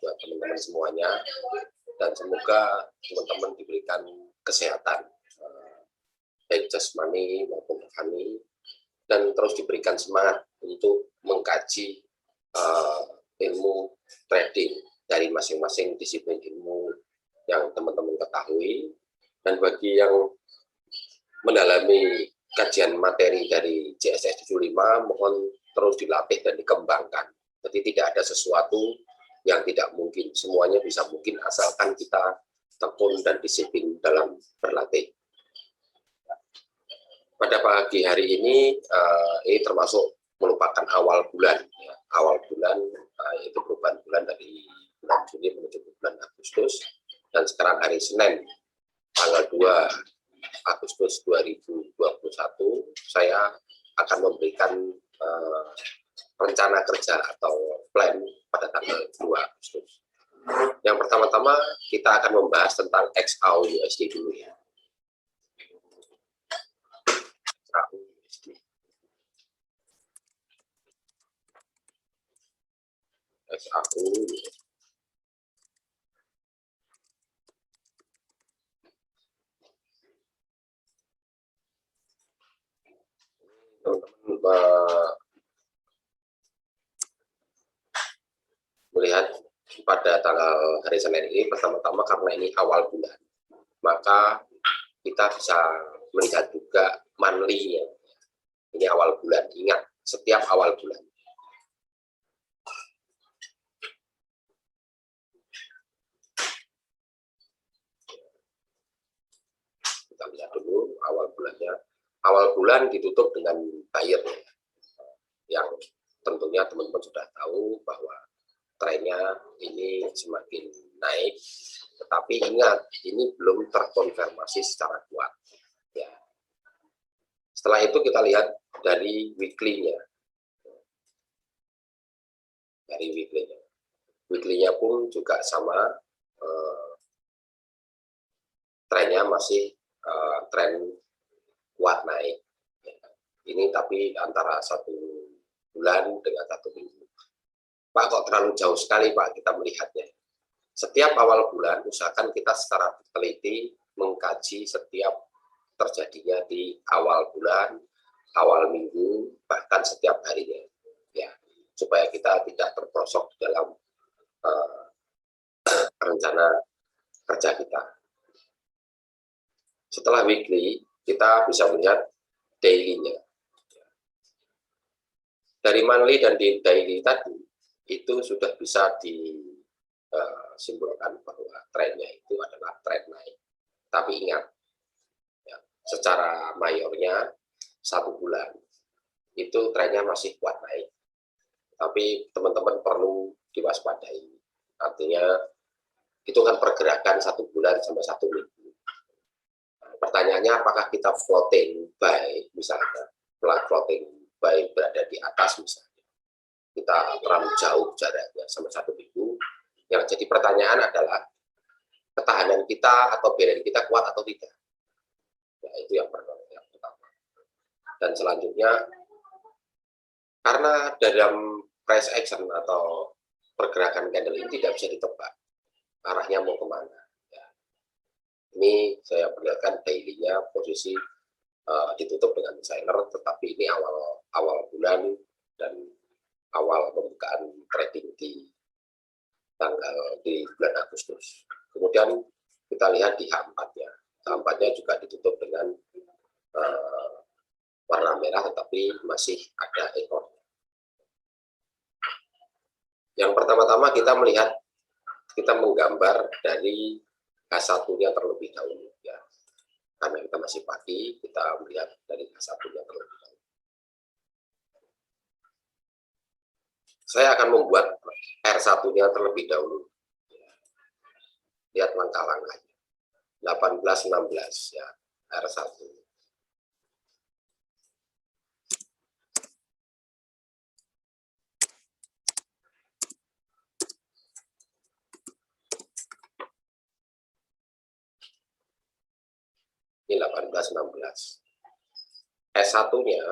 buat teman-teman semuanya, dan semoga teman-teman diberikan kesehatan baik jasmani maupun rohani, dan terus diberikan semangat untuk mengkaji ilmu trading dari masing-masing disiplin ilmu yang teman-teman ketahui. Dan bagi yang mendalami kajian materi dari JSS 75, mohon terus dilatih dan dikembangkan. Jadi tidak ada sesuatu yang tidak mungkin, semuanya bisa mungkin asalkan kita tekun dan disiplin dalam berlatih. Pada pagi hari ini termasuk merupakan awal bulan, ya. Awal bulan yaitu perubahan bulan dari bulan Juni menuju bulan Agustus, dan sekarang hari Senin tanggal 2 Agustus 2021 saya akan memberikan rencana kerja atau plan pada tanggal 2 Agustus. Yang pertama-tama kita akan membahas tentang XAU USD dulu ya. XAU teman-teman melihat pada tanggal hari Senin ini, pertama-tama karena ini awal bulan, maka kita bisa melihat juga monthly-nya. Ini awal bulan, ingat setiap awal bulan. Kita lihat dulu awal bulannya. Awal bulan ditutup dengan buyer, yang tentunya teman-teman sudah tahu bahwa trennya ini semakin naik, tetapi ingat ini belum terkonfirmasi secara kuat ya. Setelah itu kita lihat dari weekly-nya. Dari weekly-nya pun juga sama, trennya masih tren kuat naik ya. Ini tapi antara 1 bulan dengan 1 minggu. Pak, kok terlalu jauh sekali Pak kita melihatnya. Setiap awal bulan usahakan kita secara teliti mengkaji setiap terjadinya di awal bulan, awal minggu, bahkan setiap harinya ya, supaya kita tidak terperosok dalam rencana kerja kita. Setelah weekly, kita bisa melihat daily-nya. Dari monthly dan di daily tadi, itu sudah bisa disimpulkan bahwa trennya itu adalah tren naik. Tapi ingat, ya, secara mayornya 1 bulan, itu trennya masih kuat naik. Tapi teman-teman perlu diwaspadai. Artinya, itu kan pergerakan 1 bulan sampai 1 minggu. Pertanyaannya apakah kita floating buy misalnya, floating buy berada di atas misalnya, kita terlalu jauh jaraknya sama 1 minggu. Yang jadi pertanyaan adalah ketahanan kita atau balance kita kuat atau tidak. Ya, itu yang pertama. Dan selanjutnya, karena dalam price action atau pergerakan candle ini tidak bisa ditebak arahnya mau kemana. Ini saya perlihatkan daily-nya posisi ditutup dengan seller, tetapi ini awal bulan dan awal pembukaan trading di bulan Agustus. Kemudian kita lihat di H4-nya. H4-nya juga ditutup dengan warna merah, tetapi masih ada ekornya. Yang pertama-tama kita menggambar dari H1-nya terlebih dahulu ya. Karena kita masih pagi, kita melihat dari H1-nya terlebih dahulu. Saya akan membuat R1-nya terlebih dahulu. Lihat langkah-langkahnya. 18-16 ya, R1. Ini 18-16. S1-nya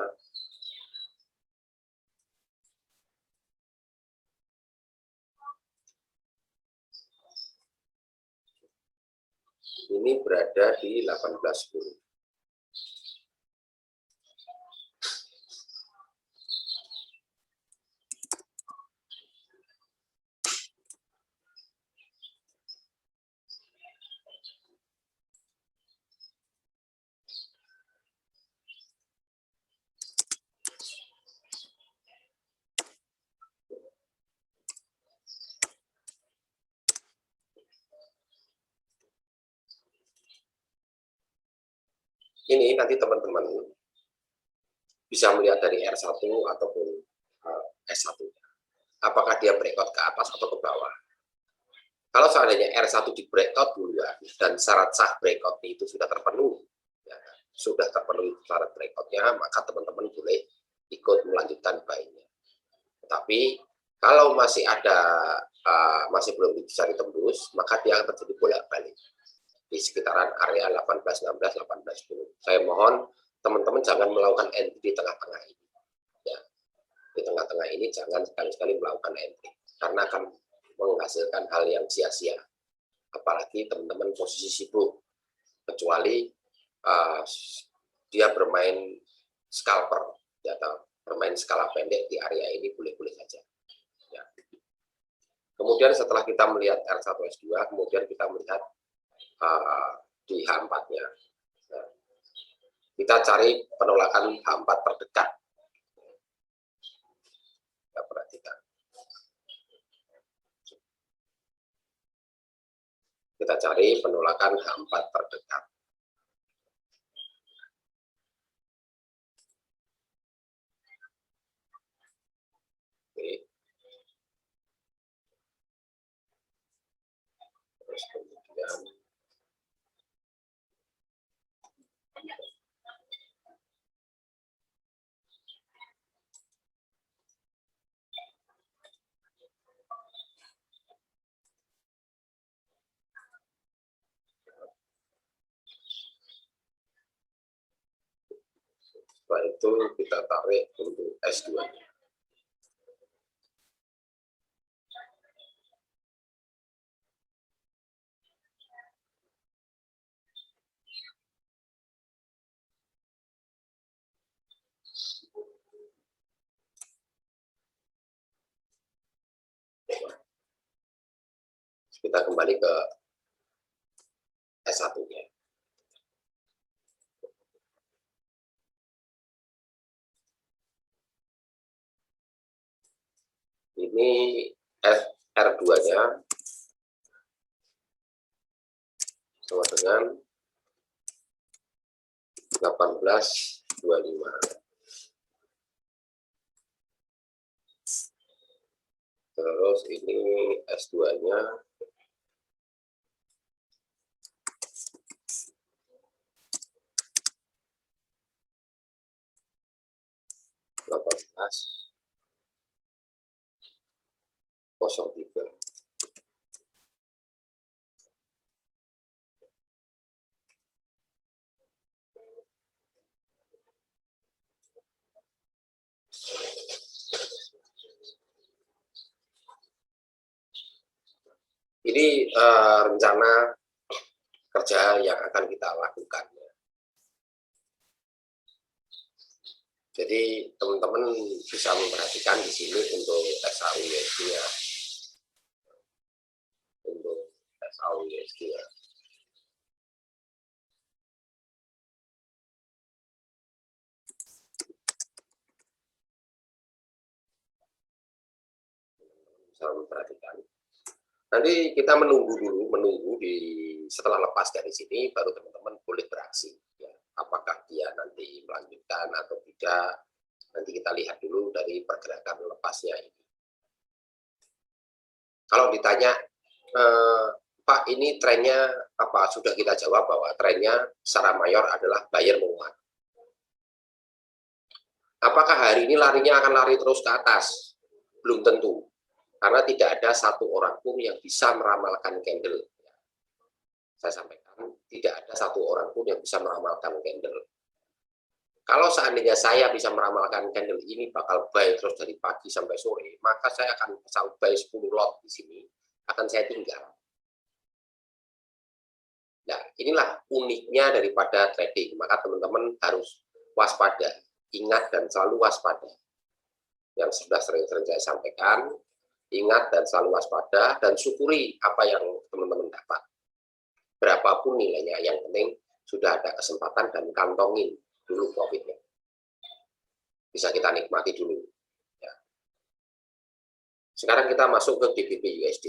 ini berada di 1810. Ini nanti teman-teman bisa melihat dari R1 ataupun S1. Apakah dia breakout ke atas atau ke bawah. Kalau seandainya R1 di breakout duluan dan syarat sah breakout itu sudah terpenuhi, ya, sudah terpenuhi syarat breakoutnya, maka teman-teman boleh ikut melanjutkan buy-nya. Tetapi kalau masih ada masih belum bisa ditembus, maka dia akan terjadi bolak-balik di sekitaran area 1816, 1810. Saya mohon teman-teman jangan melakukan entry di tengah-tengah ini. Ya, di tengah-tengah ini jangan sekali-sekali melakukan entry karena akan menghasilkan hal yang sia-sia. Apalagi teman-teman posisi sibuk, kecuali dia bermain scalper ya, atau bermain skala pendek di area ini boleh-boleh saja. Ya. Kemudian setelah kita melihat R1 S2, kemudian kita melihat di H4-nya. Nah, kita cari penolakan H4 terdekat. Kita perhatikan. Kita cari penolakan H4 terdekat. Oke. Terus kemudian setelah itu kita tarik untuk S2-nya. Kita kembali ke S1-nya. Ini R2-nya sama dengan 1825. Terus ini S2-nya (1803). Ini rencana kerja yang akan kita lakukan. Jadi teman-teman bisa memperhatikan di sini untuk SAUSG-nya, untuk SAUSG-nya. Bisa memperhatikan. Nanti kita menunggu di setelah lepas dari sini baru teman-teman boleh beraksi. Ya. Apakah dia nanti melanjutkan atau tidak, nanti kita lihat dulu dari pergerakan lepasnya ini. Kalau ditanya, Pak ini trennya apa? Sudah kita jawab bahwa trennya secara mayor adalah buyer menguat. Apakah hari ini larinya akan lari terus ke atas? Belum tentu. Karena tidak ada satu orang pun yang bisa meramalkan candle. Saya sampaikan, tidak ada satu orang pun yang bisa meramalkan candle. Kalau seandainya saya bisa meramalkan candle ini bakal buy terus dari pagi sampai sore, maka saya akan pasang buy 10 lot di sini, akan saya tinggal. Nah, inilah uniknya daripada trading, maka teman-teman harus waspada, ingat dan selalu waspada. Yang sudah sering-sering saya sampaikan, ingat dan selalu waspada, dan syukuri apa yang teman-teman dapat. Berapapun nilainya, yang penting sudah ada kesempatan dan kantongin dulu profitnya. Bisa kita nikmati dulu. Ya. Sekarang kita masuk ke GBP USD.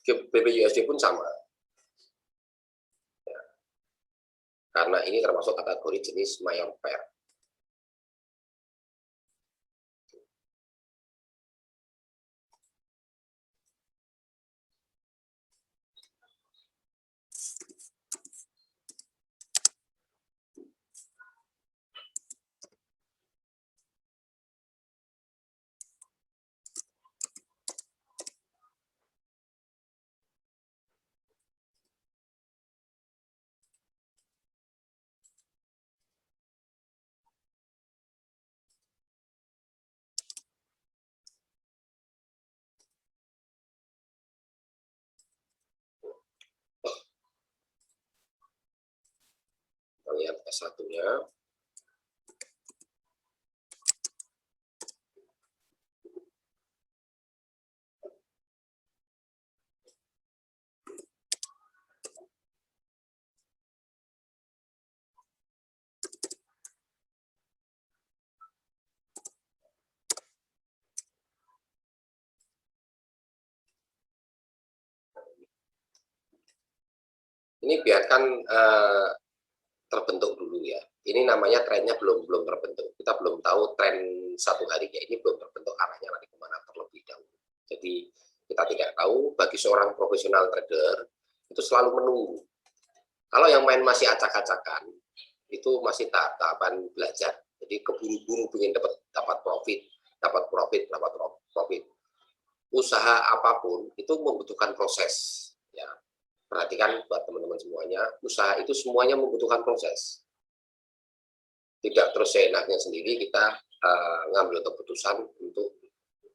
GBP USD pun sama. Ya. Karena ini termasuk kategori jenis mayor pair. Kita lihat S1-nya. Ini biarkan terbentuk dulu ya. Ini namanya trennya belum terbentuk. Kita belum tahu tren satu harinya ini belum terbentuk arahnya nanti kemana terlebih dahulu. Jadi kita tidak tahu. Bagi seorang profesional trader itu selalu menunggu. Kalau yang main masih acak-acakan, itu masih tahapan belajar. Jadi keburu-buru ingin dapat profit. Usaha apapun itu membutuhkan proses. Ya, perhatikan buat teman-teman semuanya, usaha itu semuanya membutuhkan proses. Tidak terus seenaknya sendiri kita ngambil keputusan untuk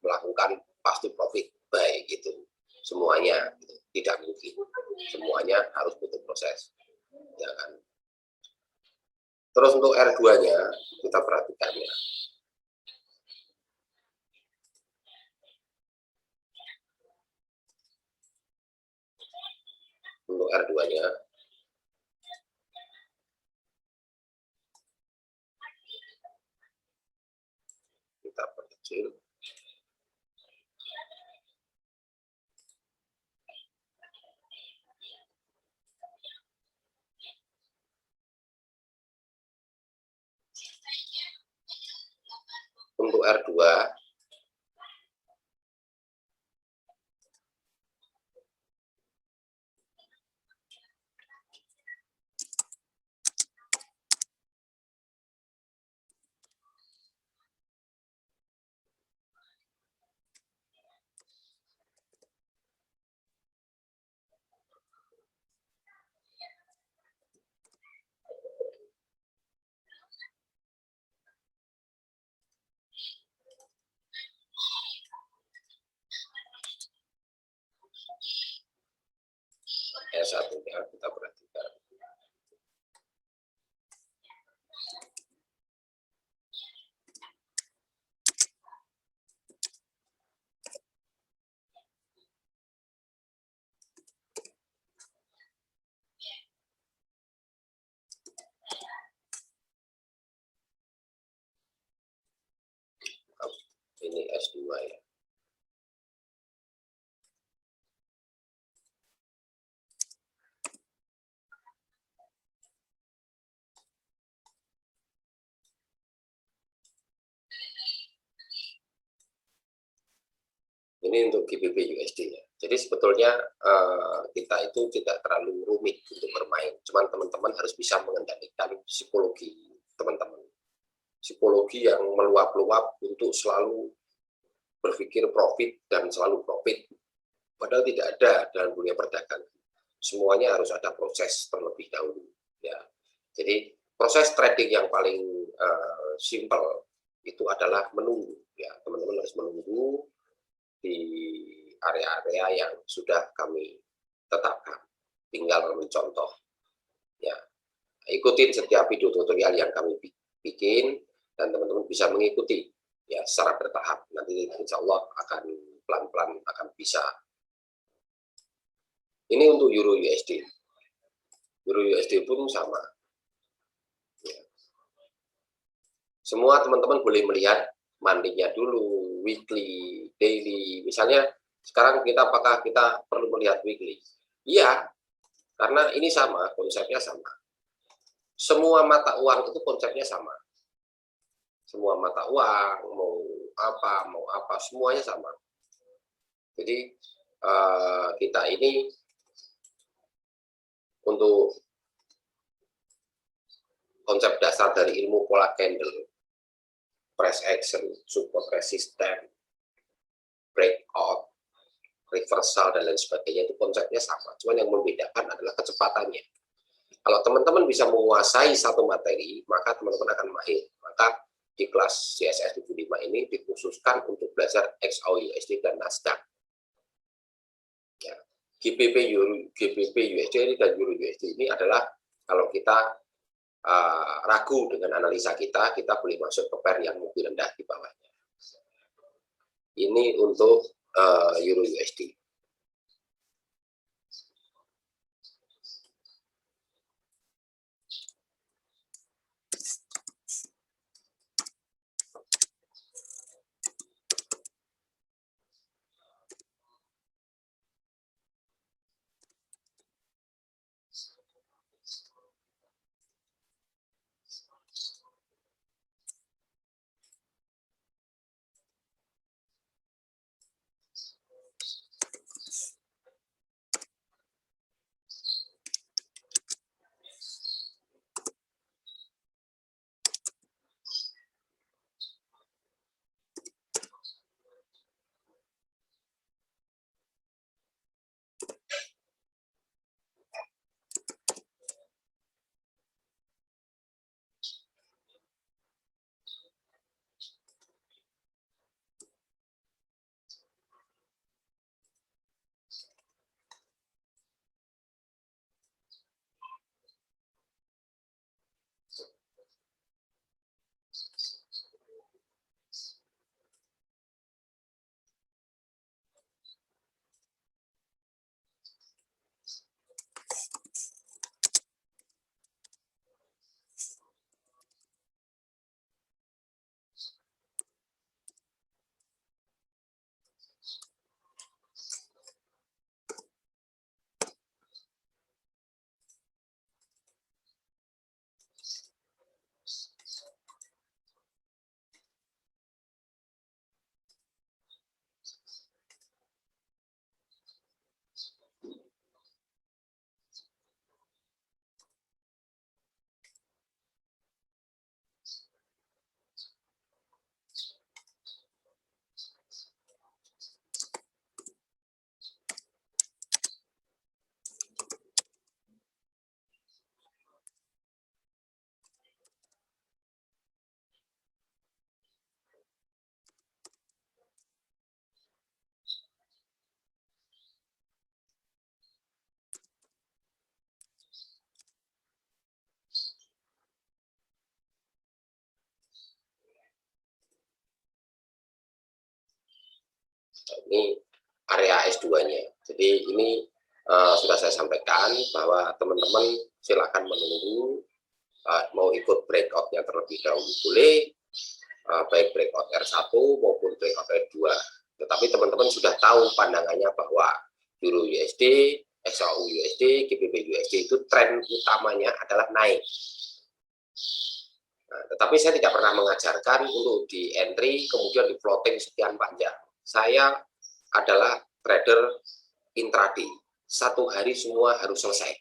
melakukan pasti profit, baik itu semuanya gitu. Tidak mungkin, semuanya harus butuh proses, ya kan. Terus untuk R2-nya kita perhatikan ya. Untuk R2-nya kita perkecil. Untuk R2 S1-nya kita perhatikan. Ini S2 ya. Ini untuk GBP USD ya. Jadi sebetulnya kita itu tidak terlalu rumit untuk bermain. Cuman teman-teman harus bisa mengendalikan psikologi teman-teman. Psikologi yang meluap-luap untuk selalu berpikir profit dan selalu profit. Padahal tidak ada dalam dunia perdagangan. Semuanya harus ada proses terlebih dahulu. Ya. Jadi proses trading yang paling simple itu adalah menunggu. Ya, teman-teman harus menunggu di area-area yang sudah kami tetapkan, tinggal mencontoh. Ya, ikutin setiap video tutorial yang kami bikin dan teman-teman bisa mengikuti ya secara bertahap. Nanti insya Allah akan pelan-pelan akan bisa. Ini untuk Euro USD. Euro USD pun sama. Ya. Semua teman-teman boleh melihat mandinya dulu, weekly, daily. Misalnya sekarang apakah kita perlu melihat weekly? Iya, karena ini sama, konsepnya sama. Semua mata uang itu konsepnya sama. Semua mata uang, mau apa, semuanya sama. Jadi kita ini untuk konsep dasar dari ilmu pola candle, price action, support resistance, breakout, reversal, dan lain sebagainya, itu konsepnya sama. Cuma yang membedakan adalah kecepatannya. Kalau teman-teman bisa menguasai satu materi, maka teman-teman akan mahir. Maka di kelas CSS 75 ini dikhususkan untuk belajar XAUUSD dan Nasdaq. Ya. GBP USD dan Euro USD ini adalah kalau kita ragu dengan analisa kita boleh masuk ke pair yang lebih rendah di bawahnya. Ini untuk Euro USD. Ini area S2-nya. Jadi ini sudah saya sampaikan bahwa teman-teman silakan menunggu, mau ikut breakout-nya terlebih dahulu boleh, baik breakout R1 maupun breakout R2. Tetapi teman-teman sudah tahu pandangannya bahwa Euro USD, XAU USD, GBP USD itu tren utamanya adalah naik. Nah, tetapi saya tidak pernah mengajarkan untuk di entry kemudian di floating sekian panjang. Saya adalah trader intraday. Satu hari semua harus selesai.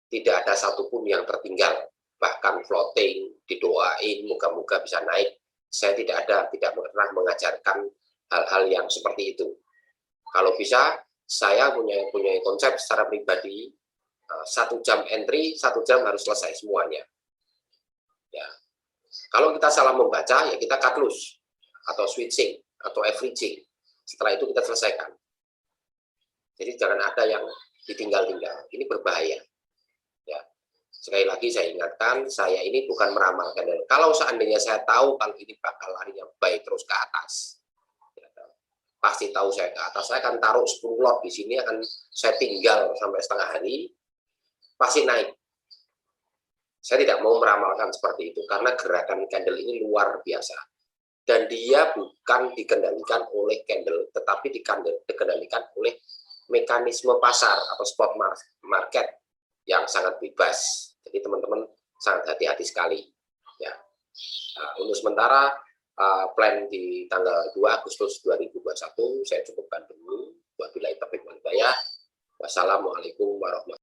Tidak ada satupun yang tertinggal. Bahkan floating, didoain, moga-moga bisa naik. Saya tidak pernah mengajarkan hal-hal yang seperti itu. Kalau bisa, saya punya konsep secara pribadi, 1 jam entry, 1 jam harus selesai semuanya. Ya. Kalau kita salah membaca, ya kita cut loss, atau switching, atau averaging. Setelah itu kita selesaikan. Jadi jangan ada yang ditinggal-tinggal. Ini berbahaya. Ya. Sekali lagi saya ingatkan, saya ini bukan meramal candle. Kalau seandainya saya tahu kalau ini bakal larinya buy terus ke atas, ya, pasti tahu saya ke atas, saya akan taruh 10 lot di sini, akan saya tinggal sampai setengah hari, pasti naik. Saya tidak mau meramalkan seperti itu, karena gerakan candle ini luar biasa. Dan dia bukan dikendalikan oleh candle, tetapi dikendalikan oleh mekanisme pasar atau spot market yang sangat bebas. Jadi teman-teman sangat hati-hati sekali. Ya. Untuk sementara plan di tanggal 2 Agustus 2021 saya cukupkan dulu. Wabillahi taufiq wal hidayah. Wassalamualaikum warahmatullahi wabarakatuh.